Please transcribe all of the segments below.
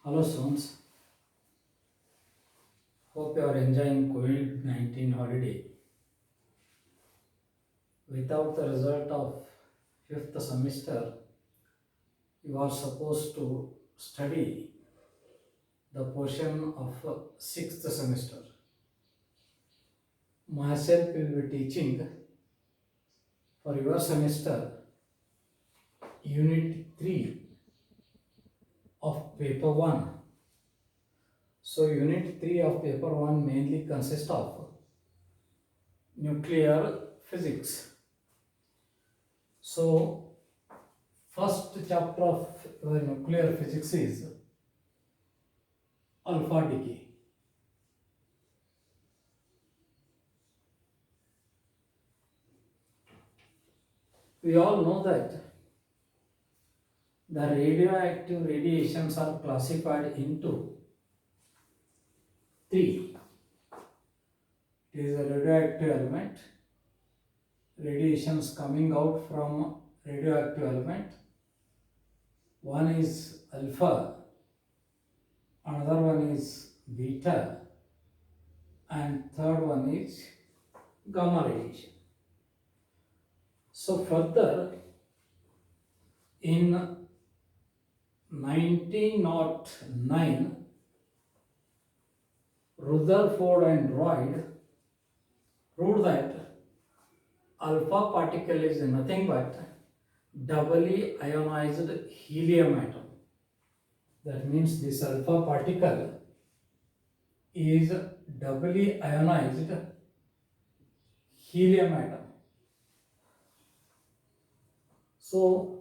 Hello students, hope you are enjoying COVID-19 holiday. Without the result of 5th semester, you are supposed to study the portion of 6th semester. Myself will be teaching for your semester Unit 3 of Paper 1. So Unit 3 of Paper 1 mainly consists of nuclear physics. So first chapter of nuclear physics is alpha decay. We all know that the radioactive radiations are classified into three. It is a radioactive element, radiations coming out from radioactive element. One is alpha, another one is beta, and third one is gamma radiation. So further, in 1909, Rutherford and Royd proved that alpha particle is nothing but doubly ionized helium atom. That means this alpha particle is doubly ionized helium atom. So,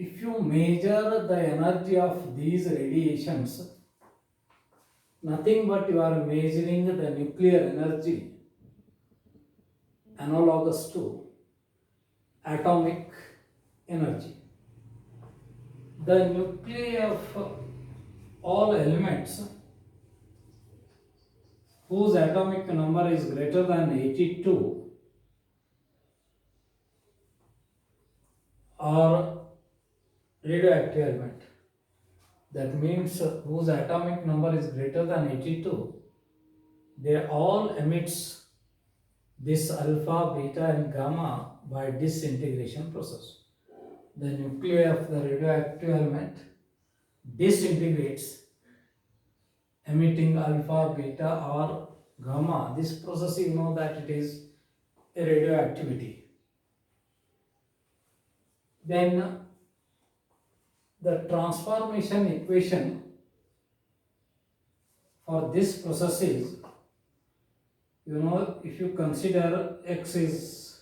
if you measure the energy of these radiations, nothing but you are measuring the nuclear energy analogous to atomic energy. The nuclei of all elements whose atomic number is greater than 82 are radioactive element. That means whose atomic number is greater than 82, they all emits this alpha, beta and gamma by disintegration process. The nuclei of the radioactive element disintegrates emitting alpha, beta or gamma. This process, you know that it is a radioactivity. Then the transformation equation for this process is, if you consider X is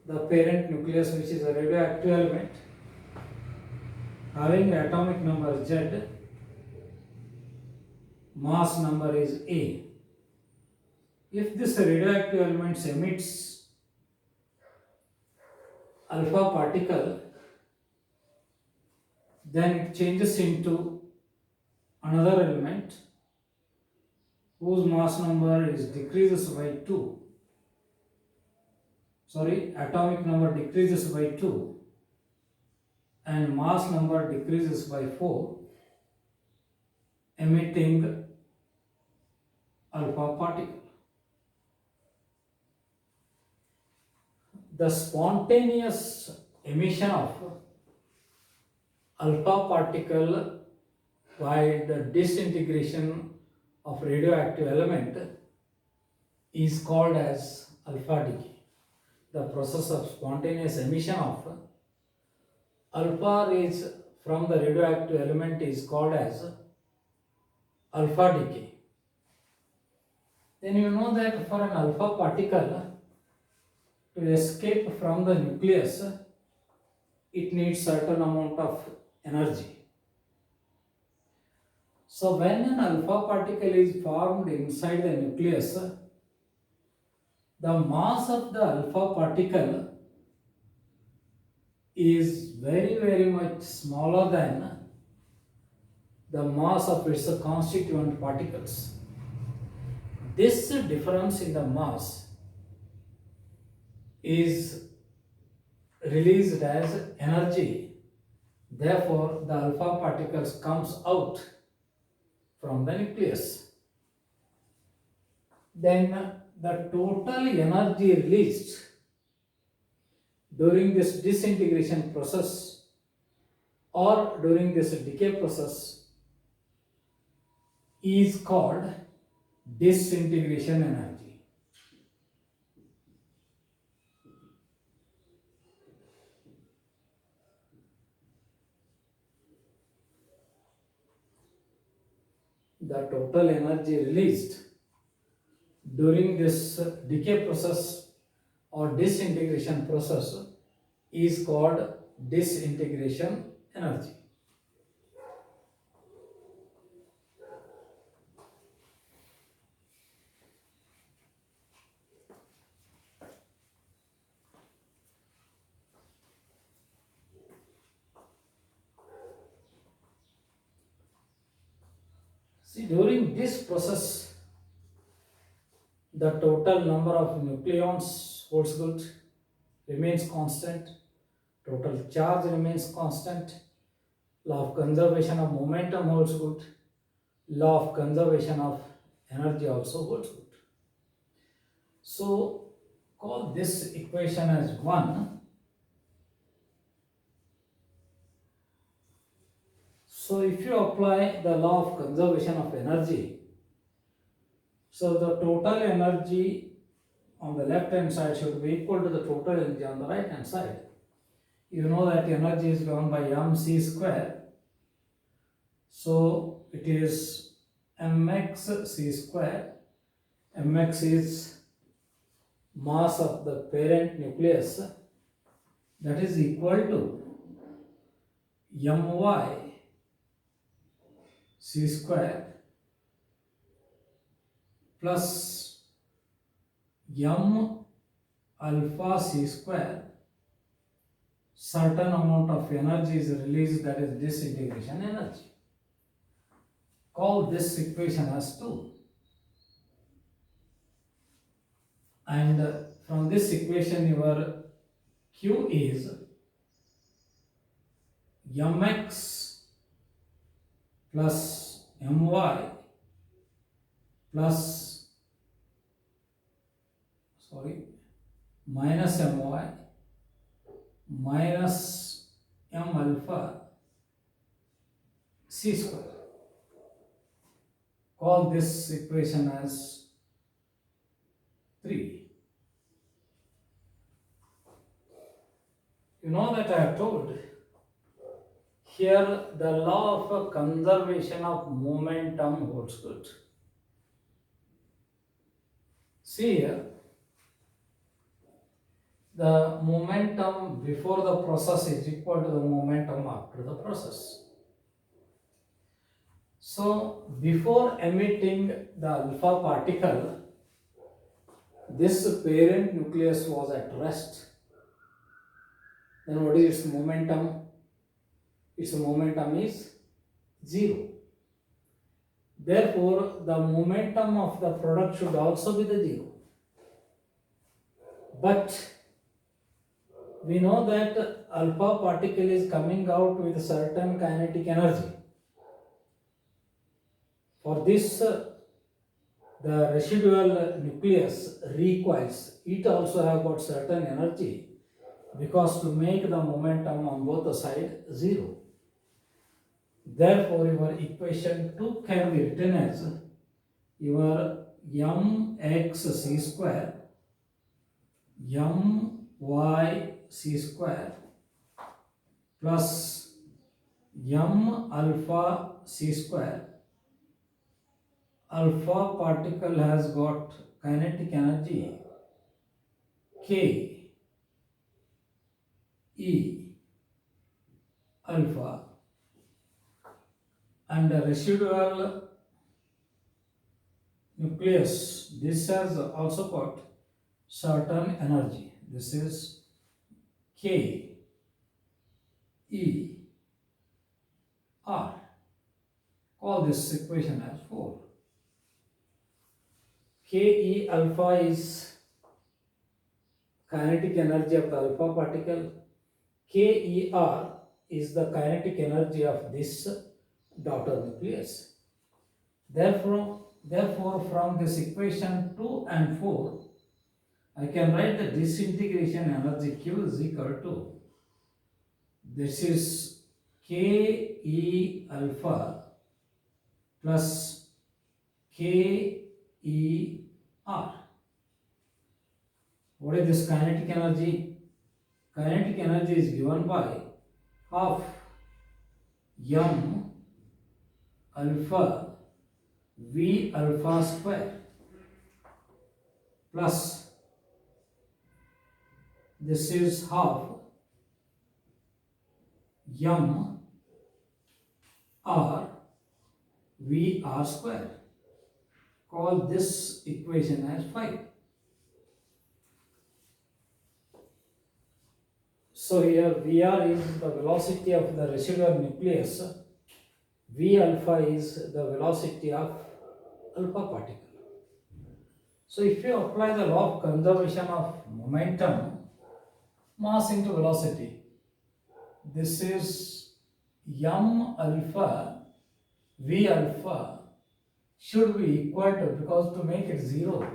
the parent nucleus, which is a radioactive element having atomic number Z, mass number is A. If this radioactive element emits alpha particle, then it changes into another element whose mass number is decreases by 2. Atomic number decreases by 2 and mass number decreases by 4, emitting alpha particle. The spontaneous emission of alpha particle by the disintegration of radioactive element is called as alpha decay. The process of spontaneous emission of alpha rays from the radioactive element is called as alpha decay. Then you know that for an alpha particle to escape from the nucleus, it needs certain amount of energy. So when an alpha particle is formed inside the nucleus, the mass of the alpha particle is very much smaller than the mass of its constituent particles. This difference in the mass is released as energy Therefore, the alpha particles comes out from the nucleus. Then the total energy released during this disintegration process or during this decay process is called disintegration energy. The total energy released during this decay process or disintegration process is called disintegration energy. See, during this process, the total number of nucleons holds good, remains constant, total charge remains constant, law of conservation of momentum holds good, law of conservation of energy also holds good. So, call this equation as 1. So, if you apply the law of conservation of energy, so the total energy on the left hand side should be equal to the total energy on the right hand side. You know that energy is given by mc square. So it is mx c square. Mx is mass of the parent nucleus, that is equal to my c square plus m alpha c square. Certain amount of energy is released, that is disintegration energy. Call this equation as 2. And from this equation, your Q is mx plus my plus minus my minus m alpha c square. Call this equation as 3. You know that I have told here the law of conservation of momentum holds good. See here, the momentum before the process is equal to the momentum after the process. So, before emitting the alpha particle, this parent nucleus was at rest. Then what is its momentum? Its momentum is 0. Therefore, the momentum of the product should also be the 0. But we know that alpha particle is coming out with certain kinetic energy. For this, the residual nucleus recoils. It also have got certain energy, because to make the momentum on both the sides 0. Therefore, your equation 2 can be written as your mx c square my c square plus m alpha c square. Alpha particle has got kinetic energy k e alpha, and the residual nucleus, this has also got certain energy. This is k e r. Call this equation as 4. K e alpha is kinetic energy of the alpha particle. K e r is the kinetic energy of this daughter nucleus. Therefore, from this equation 2 and 4, I can write the disintegration energy Q is equal to, this is K E alpha plus K E R. What is this kinetic energy? Kinetic energy is given by half m alpha v alpha square plus this is half m r v r square. Call this equation as 5. So here Vr is the velocity of the residual nucleus, V alpha is the velocity of alpha particle. So if you apply the law of conservation of momentum, mass into velocity, this is m alpha v alpha should be equal to, because to make it 0,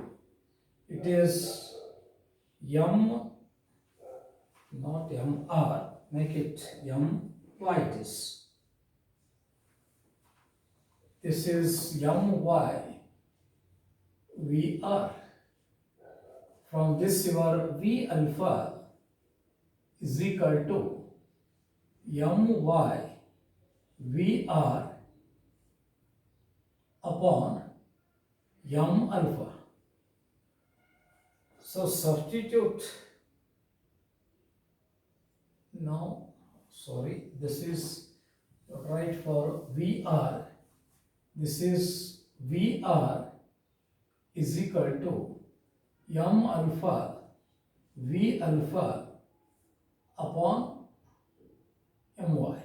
it is m, not mr, make it my it is. This is my vr. From this your v alpha is equal to my vr upon m alpha. So substitute now, sorry, this is right for vr. This is vr is equal to m alpha v alpha upon my.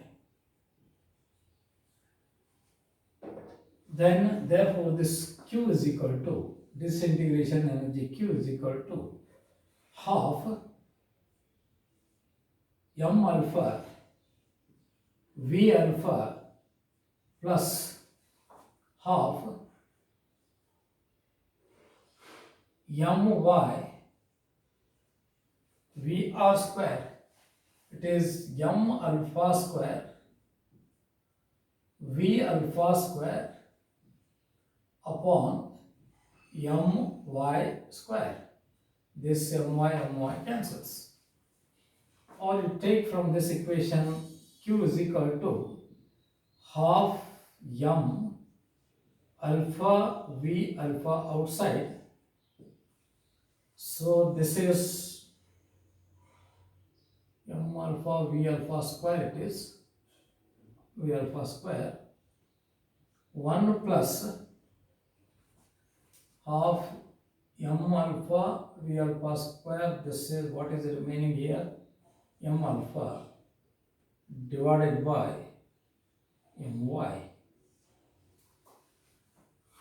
Then therefore this Q is equal to, disintegration energy Q is equal to half m alpha v alpha plus half my vr square. It is m alpha square v alpha square upon my square. This my cancels. Or you take from this equation Q is equal to half m alpha v alpha outside. So this is m alpha v alpha square, it is v alpha square 1 plus half m alpha v alpha square. This is what is remaining here, m alpha divided by my.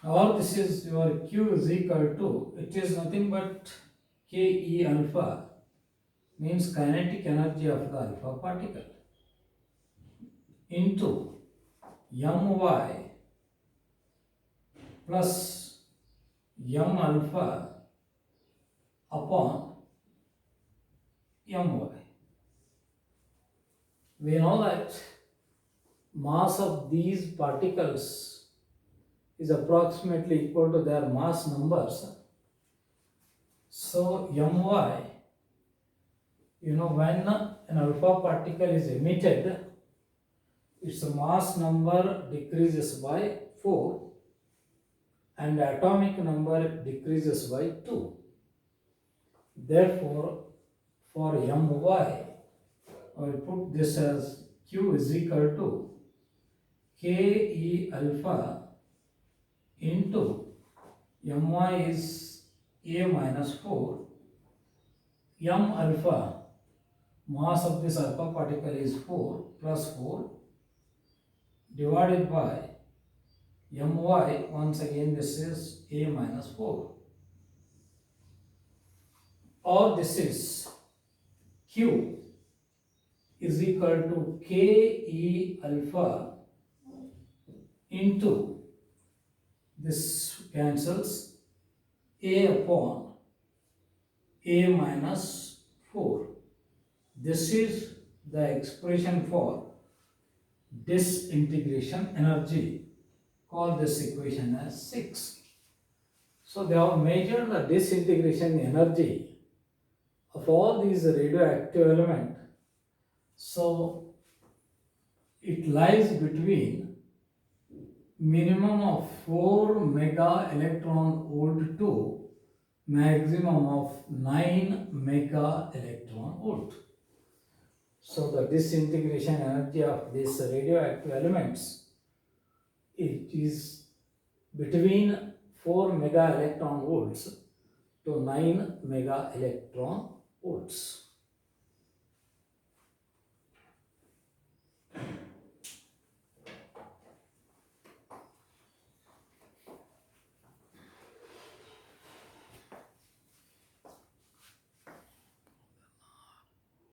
Or this is your Q is equal to, it is nothing but K E alpha, means kinetic energy of the alpha particle, into my plus m alpha upon my. We know that mass of these particles is approximately equal to their mass numbers. So my, when an alpha particle is emitted, its mass number decreases by 4 and atomic number decreases by 2. Therefore, for my, I will put this as Q is equal to K E alpha into my is A minus 4, m alpha, mass of this alpha particle is 4 plus 4, divided by my, once again this is A minus 4. Or this is Q is equal to Ke alpha into, this cancels, A upon A minus 4. This is the expression for disintegration energy. Call this equation as 6. So they have measured the disintegration energy of all these radioactive elements. So it lies between minimum of 4 mega electron volt to maximum of 9 mega electron volt. So the disintegration energy of these radioactive elements, it is between 4 mega electron volts to 9 mega electron volts.